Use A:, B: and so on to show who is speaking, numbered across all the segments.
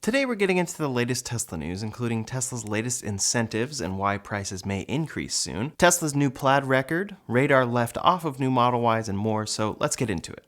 A: Today we're getting into the latest Tesla news, including Tesla's latest incentives and why prices may increase soon, Tesla's new Plaid record, radar left off of new Model Ys, and more, so let's get into it.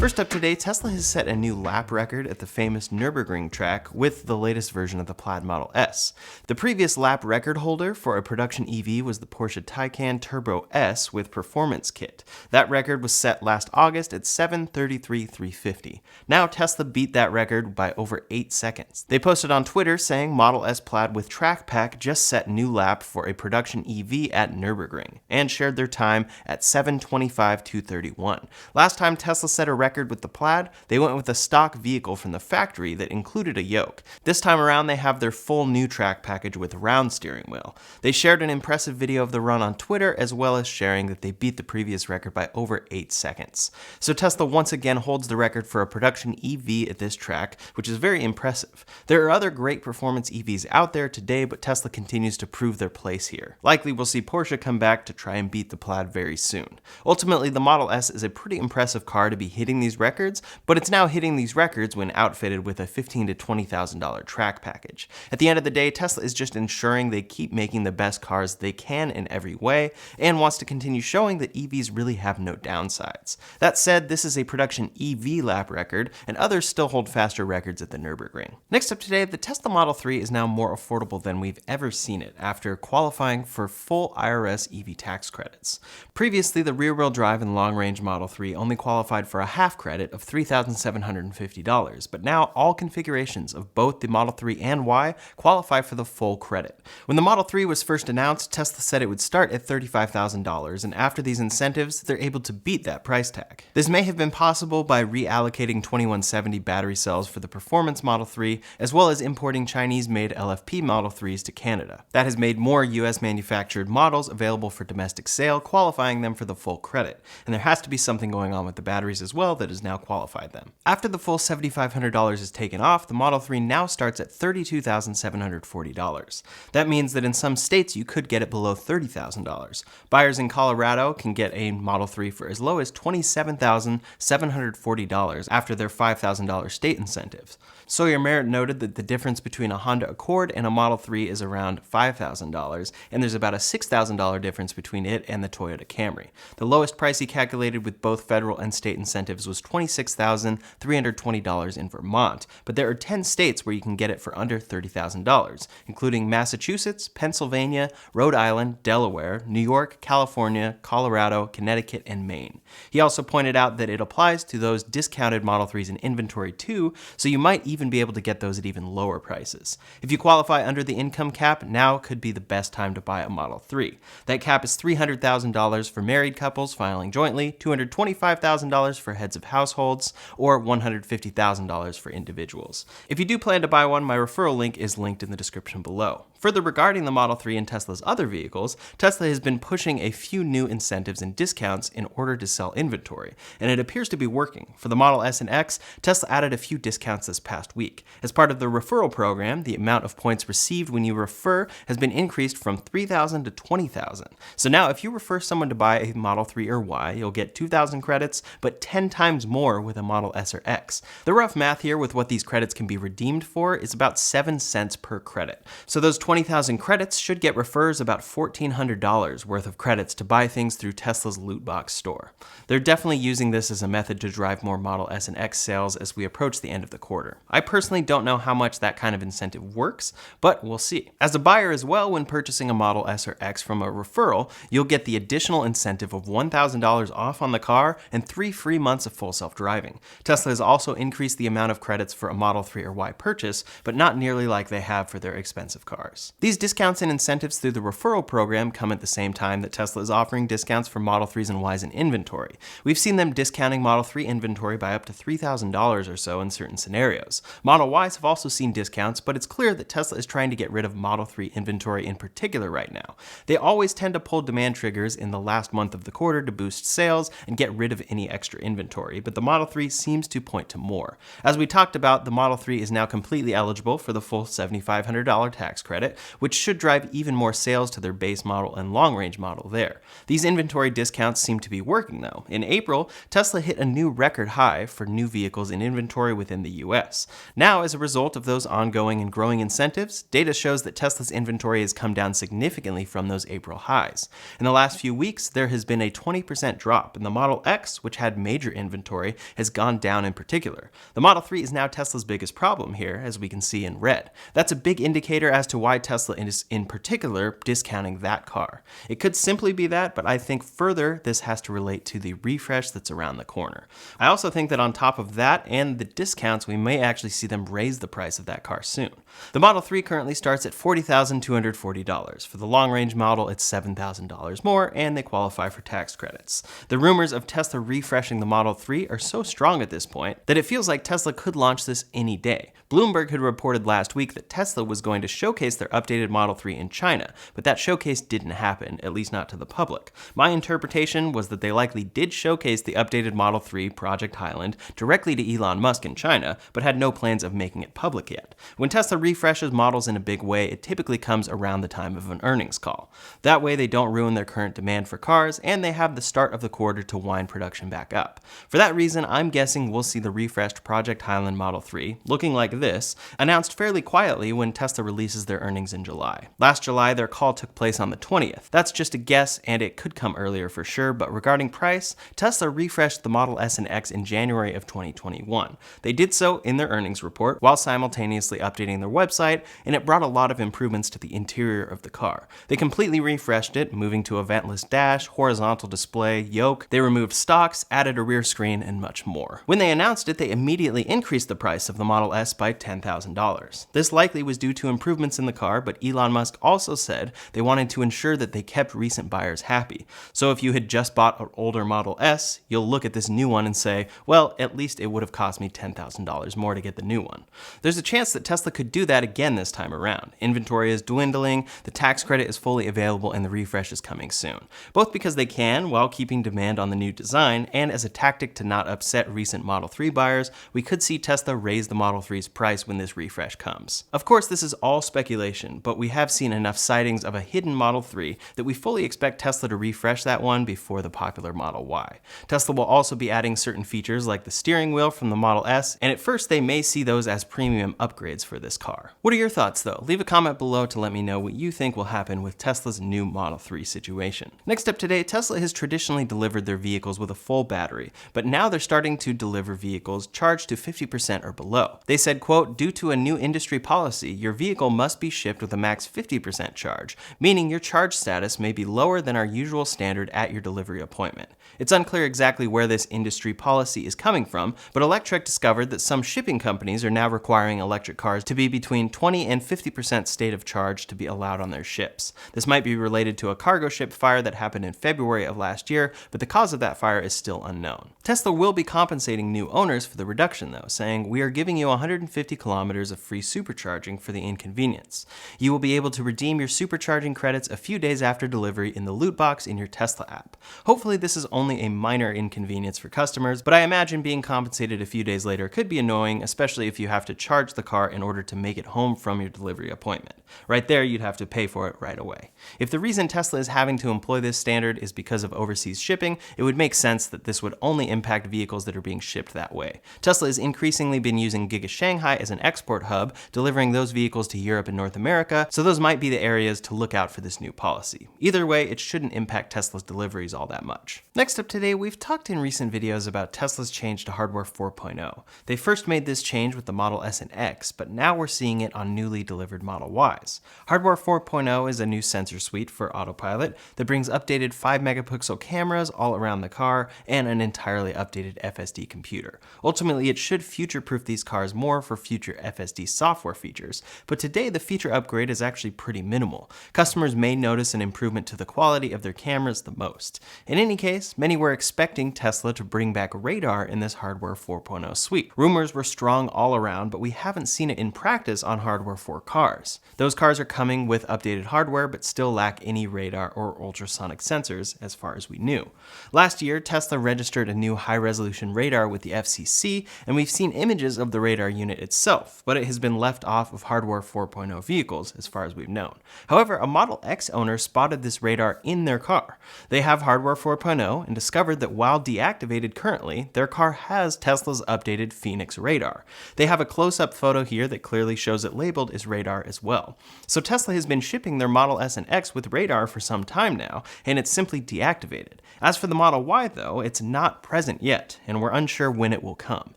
A: First up today, Tesla has set a new lap record at the famous Nürburgring track with the latest version of the Plaid Model S. The previous lap record holder for a production EV was the Porsche Taycan Turbo S with Performance Kit. That record was set last August at 7:33.350. Now Tesla beat that record by over 8 seconds. They posted on Twitter saying Model S Plaid with Track Pack just set new lap for a production EV at Nürburgring, and shared their time at 7:25.231. Last time Tesla set a record with the Plaid, they went with a stock vehicle from the factory that included a yoke. This time around, they have their full new track package with round steering wheel. They shared an impressive video of the run on Twitter, as well as sharing that they beat the previous record by over 8 seconds. So Tesla once again holds the record for a production EV at this track, which is very impressive. There are other great performance EVs out there today, but Tesla continues to prove their place here. Likely we'll see Porsche come back to try and beat the Plaid very soon. Ultimately, the Model S is a pretty impressive car to be hitting these records, but it's now hitting these records when outfitted with a $15,000 to $20,000 track package. At the end of the day, Tesla is just ensuring they keep making the best cars they can in every way, and wants to continue showing that EVs really have no downsides. That said, this is a production EV lap record, and others still hold faster records at the Nürburgring. Next up today, the Tesla Model 3 is now more affordable than we've ever seen it after qualifying for full IRS EV tax credits. Previously, the rear-wheel drive and long-range Model 3 only qualified for a half credit of $3,750, but now all configurations of both the Model 3 and Y qualify for the full credit. When the Model 3 was first announced, Tesla said it would start at $35,000, and after these incentives, they're able to beat that price tag. This may have been possible by reallocating 2170 battery cells for the performance Model 3, as well as importing Chinese-made LFP Model 3s to Canada. That has made more US manufactured models available for domestic sale, qualifying them for the full credit. And there has to be something going on with the batteries as well that has now qualified them. After the full $7,500 is taken off, the Model 3 now starts at $32,740. That means that in some states you could get it below $30,000. Buyers in Colorado can get a Model 3 for as low as $27,740 after their $5,000 state incentives. Sawyer Merritt noted that the difference between a Honda Accord and a Model 3 is around $5,000, and there's about a $6,000 difference between it and the Toyota Camry. The lowest price he calculated with both federal and state incentives was $26,320 in Vermont, but there are 10 states where you can get it for under $30,000, including Massachusetts, Pennsylvania, Rhode Island, Delaware, New York, California, Colorado, Connecticut, and Maine. He also pointed out that it applies to those discounted Model 3s in inventory too, so you might even be able to get those at even lower prices. If you qualify under the income cap, now could be the best time to buy a Model 3. That cap is $300,000 for married couples filing jointly, $225,000 for heads of households, or $150,000 for individuals. If you do plan to buy one, my referral link is linked in the description below. Further regarding the Model 3 and Tesla's other vehicles, Tesla has been pushing a few new incentives and discounts in order to sell inventory, and it appears to be working. For the Model S and X, Tesla added a few discounts this past week. As part of the referral program, the amount of points received when you refer has been increased from 3,000 to 20,000. So now if you refer someone to buy a Model 3 or Y, you'll get 2,000 credits, but 10 times more with a Model S or X. The rough math here with what these credits can be redeemed for is about 7 cents per credit. So those 20,000 credits should get referrers about $1,400 worth of credits to buy things through Tesla's loot box store. They're definitely using this as a method to drive more Model S and X sales as we approach the end of the quarter. I personally don't know how much that kind of incentive works, but we'll see. As a buyer as well, when purchasing a Model S or X from a referral, you'll get the additional incentive of $1,000 off on the car and 3 free months of full self-driving. Tesla has also increased the amount of credits for a Model 3 or Y purchase, but not nearly like they have for their expensive cars. These discounts and incentives through the referral program come at the same time that Tesla is offering discounts for Model 3s and Ys in inventory. We've seen them discounting Model 3 inventory by up to $3,000 or so in certain scenarios. Model Ys have also seen discounts, but it's clear that Tesla is trying to get rid of Model 3 inventory in particular right now. They always tend to pull demand triggers in the last month of the quarter to boost sales and get rid of any extra inventory. inventory, but the Model 3 seems to point to more. As we talked about, the Model 3 is now completely eligible for the full $7,500 tax credit, which should drive even more sales to their base model and long-range model there. These inventory discounts seem to be working though. In April, Tesla hit a new record high for new vehicles in inventory within the US. Now, as a result of those ongoing and growing incentives, data shows that Tesla's inventory has come down significantly from those April highs. In the last few weeks, there has been a 20% drop, and the Model X, which had major inventory, has gone down in particular. The Model 3 is now Tesla's biggest problem here, as we can see in red. That's a big indicator as to why Tesla is in particular discounting that car. It could simply be that, but I think further this has to relate to the refresh that's around the corner. I also think that on top of that and the discounts, we may actually see them raise the price of that car soon. The Model 3 currently starts at $40,240. For the long-range model, it's $7,000 more, and they qualify for tax credits. The rumors of Tesla refreshing the Model 3 are so strong at this point that it feels like Tesla could launch this any day. Bloomberg had reported last week that Tesla was going to showcase their updated Model 3 in China, but that showcase didn't happen, at least not to the public. My interpretation was that they likely did showcase the updated Model 3 Project Highland directly to Elon Musk in China, but had no plans of making it public yet. When Tesla refreshes models in a big way, it typically comes around the time of an earnings call. That way they don't ruin their current demand for cars, and they have the start of the quarter to wind production back up. For that reason, I'm guessing we'll see the refreshed Project Highland Model 3, looking like this, announced fairly quietly when Tesla releases their earnings in July. Last July, their call took place on the 20th. That's just a guess, and it could come earlier for sure, but regarding price, Tesla refreshed the Model S and X in January of 2021. They did so in their earnings report while simultaneously updating their website, and it brought a lot of improvements to the interior of the car. They completely refreshed it, moving to a ventless dash, horizontal display, yoke. They removed stalks, added a rear screen, and much more. When they announced it, they immediately increased the price of the Model S by $10,000. This likely was due to improvements in the car, but Elon Musk also said they wanted to ensure that they kept recent buyers happy. So if you had just bought an older Model S, you'll look at this new one and say, well, at least it would have cost me $10,000 more to get the new one. There's a chance that Tesla could do that again this time around. Inventory is dwindling, the tax credit is fully available, and the refresh is coming soon. Both because they can, while keeping demand on the new design, and as a tactic to not upset recent Model 3 buyers, we could see Tesla raise the Model 3's price when this refresh comes. Of course, this is all speculation, but we have seen enough sightings of a hidden Model 3 that we fully expect Tesla to refresh that one before the popular Model Y. Tesla will also be adding certain features like the steering wheel from the Model S, and at first they may see those as premium upgrades for this car. What are your thoughts though? Leave a comment below to let me know what you think will happen with Tesla's new Model 3 situation. Next up today, Tesla has traditionally delivered their vehicles with a full battery, but now they're starting to deliver vehicles charged to 50% or below. They said, quote, due to a new industry policy, your vehicle must be shipped with a max 50% charge, meaning your charge status may be lower than our usual standard at your delivery appointment. It's unclear exactly where this industry policy is coming from, but Electrek discovered that some shipping companies are now requiring electric cars to be between 20 and 50% state of charge to be allowed on their ships. This might be related to a cargo ship fire that happened in February of last year, but the cause of that fire is still unknown. Tesla will be compensating new owners for the reduction though, saying, we are giving you 150 kilometers of free supercharging for the inconvenience. You will be able to redeem your supercharging credits a few days after delivery in the loot box in your Tesla app. Hopefully this is only a minor inconvenience for customers, but I imagine being compensated a few days later could be annoying, especially if you have to charge the car in order to make it home from your delivery appointment. Right there, you'd have to pay for it right away. If the reason Tesla is having to employ this standard is because of overseas shipping, it would make sense that this would only impact vehicles that are being shipped that way. Tesla has increasingly been using Giga Shanghai as an export hub, delivering those vehicles to Europe and North America, so those might be the areas to look out for this new policy. Either way, it shouldn't impact Tesla's deliveries all that much. Next up today, we've talked in recent videos about Tesla's change to Hardware 4.0. They first made this change with the Model S and X, but now we're seeing it on newly delivered Model Ys. Hardware 4.0 is a new sensor suite for autopilot that brings updated 5-megapixel cameras all around the car and an entirely updated FSD computer. Ultimately, it should future-proof these cars more for future FSD software features, but today the feature upgrade is actually pretty minimal. Customers may notice an improvement to the quality of their cameras the most. In any case, many were expecting Tesla to bring back radar in this Hardware 4.0 suite. Rumors were strong all around, but we haven't seen it in practice practice on hardware for cars. Those cars are coming with updated hardware but still lack any radar or ultrasonic sensors as far as we knew. Last year, Tesla registered a new high-resolution radar with the FCC, and we've seen images of the radar unit itself, but it has been left off of hardware 4.0 vehicles as far as we've known. However, a Model X owner spotted this radar in their car. They have hardware 4.0 and discovered that while deactivated currently, their car has Tesla's updated Phoenix radar. They have a close-up photo here that clearly shows it labeled as radar as well. So Tesla has been shipping their Model S and X with radar for some time now, and it's simply deactivated. As for the Model Y though, it's not present yet, and we're unsure when it will come.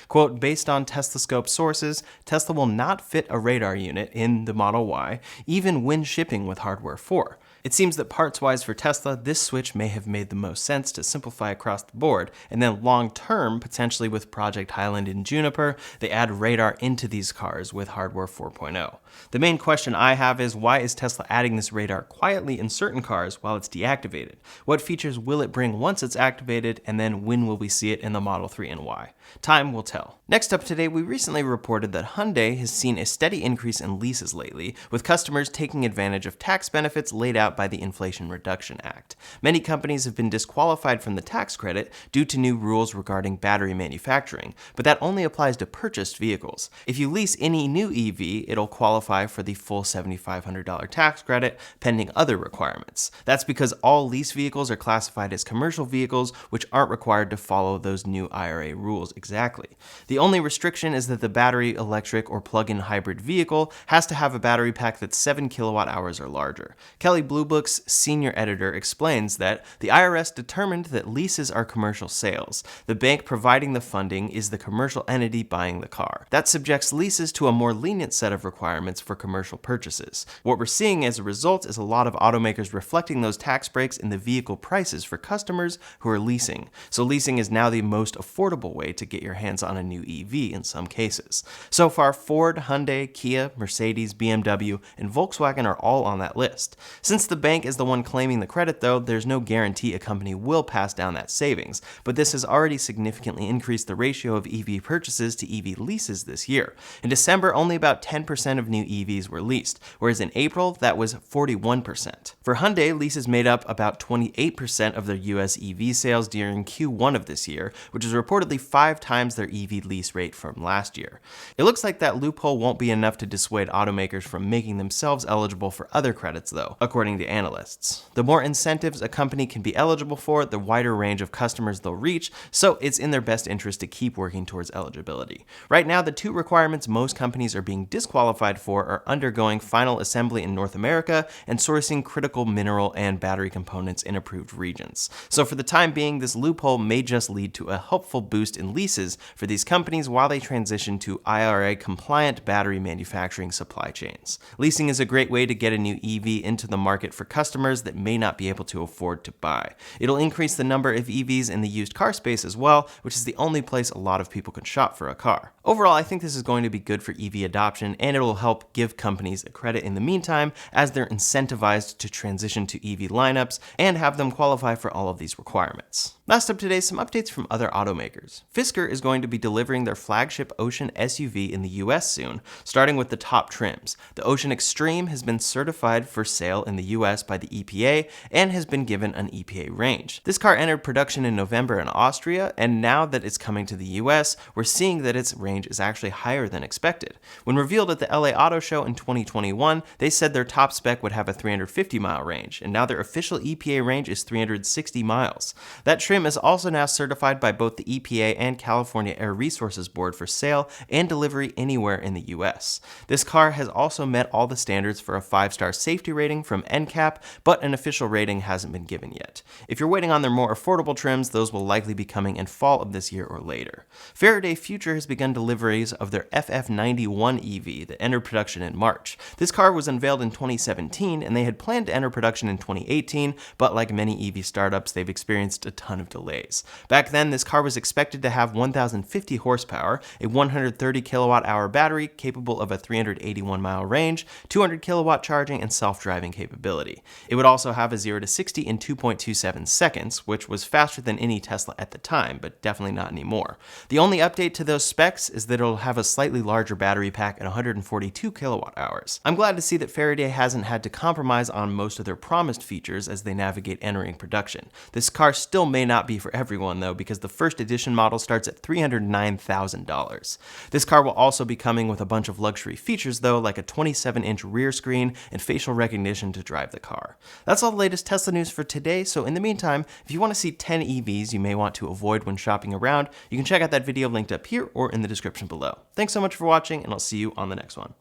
A: Quote, based on TeslaScope sources, Tesla will not fit a radar unit in the Model Y, even when shipping with hardware 4. It seems that parts-wise for Tesla, this switch may have made the most sense to simplify across the board, and then long-term, potentially with Project Highland and Juniper, they add radar into these cars with hardware 4.0. The main question I have is, why is Tesla adding this radar quietly in certain cars while it's deactivated? What features will it bring once it's activated, and then when will we see it in the Model 3 and Y? Time will tell. Next up today, we recently reported that Hyundai has seen a steady increase in leases lately, with customers taking advantage of tax benefits laid out by the Inflation Reduction Act. Many companies have been disqualified from the tax credit due to new rules regarding battery manufacturing, but that only applies to purchased vehicles. If you lease any new EV, it'll qualify for the full $7,500 tax credit, pending other requirements. That's because all lease vehicles are classified as commercial vehicles, which aren't required to follow those new IRA rules exactly. The only restriction is that the battery, electric, or plug-in hybrid vehicle has to have a battery pack that's 7 kilowatt hours or larger. Kelley Blue Book's senior editor explains that the IRS determined that leases are commercial sales. The bank providing the funding is the commercial entity buying the car. That subjects leases to a more lenient set of requirements for commercial purchases. What we're seeing as a result is a lot of automakers reflecting those tax breaks in the vehicle prices for customers who are leasing. So leasing is now the most affordable way to get your hands on a new EV in some cases. So far, Ford, Hyundai, Kia, Mercedes, BMW, and Volkswagen are all on that list. Since the bank is the one claiming the credit though, there's no guarantee a company will pass down that savings, but this has already significantly increased the ratio of EV purchases to EV leases this year. In December, only about 10% of new EVs were leased, whereas in April, that was 41%. For Hyundai, leases made up about 28% of their US EV sales during Q1 of this year, which is reportedly 5 times their EV lease rate from last year. It looks like that loophole won't be enough to dissuade automakers from making themselves eligible for other credits though, according to analysts. The more incentives a company can be eligible for, the wider range of customers they'll reach, so it's in their best interest to keep working towards eligibility. Right now, the two requirements most companies are being disqualified for are undergoing final assembly in North America and sourcing critical mineral and battery components in approved regions. So for the time being, this loophole may just lead to a helpful boost in leases for these companies while they transition to IRA-compliant battery manufacturing supply chains. Leasing is a great way to get a new EV into the market for customers that may not be able to afford to buy. It'll increase the number of EVs in the used car space as well, which is the only place a lot of people can shop for a car. Overall, I think this is going to be good for EV adoption, and it'll help give companies a credit in the meantime as they're incentivized to transition to EV lineups and have them qualify for all of these requirements. Last up today, some updates from other automakers. Fisker is going to be delivering their flagship Ocean SUV in the US soon, starting with the top trims. The Ocean Extreme has been certified for sale in the US by the EPA and has been given an EPA range. This car entered production in November in Austria, and now that it's coming to the US, we're seeing that its range is actually higher than expected. When revealed at the LA Auto Show in 2021, they said their top spec would have a 350-mile range, and now their official EPA range is 360 miles. That trim is also now certified by both the EPA and California Air Resources Board for sale and delivery anywhere in the US. This car has also met all the standards for a 5-star safety rating from NCAP, but an official rating hasn't been given yet. If you're waiting on their more affordable trims, those will likely be coming in fall of this year or later. Faraday Future has begun deliveries of their FF91 EV that entered production in March. This car was unveiled in 2017, and they had planned to enter production in 2018, but like many EV startups, they've experienced a ton of delays. Back then, this car was expected to have have 1,050 horsepower, a 130 kilowatt-hour battery capable of a 381-mile range, 200 kilowatt charging, and self-driving capability. It would also have a 0 to 60 in 2.27 seconds, which was faster than any Tesla at the time, but definitely not anymore. The only update to those specs is that it'll have a slightly larger battery pack at 142 kilowatt hours. I'm glad to see that Faraday hasn't had to compromise on most of their promised features as they navigate entering production. This car still may not be for everyone though, because the first edition model starts at $309,000. This car will also be coming with a bunch of luxury features though, like a 27-inch rear screen and facial recognition to drive the car. That's all the latest Tesla news for today, so in the meantime, if you want to see 10 EVs you may want to avoid when shopping around, you can check out that video linked up here or in the description below. Thanks so much for watching, and I'll see you on the next one.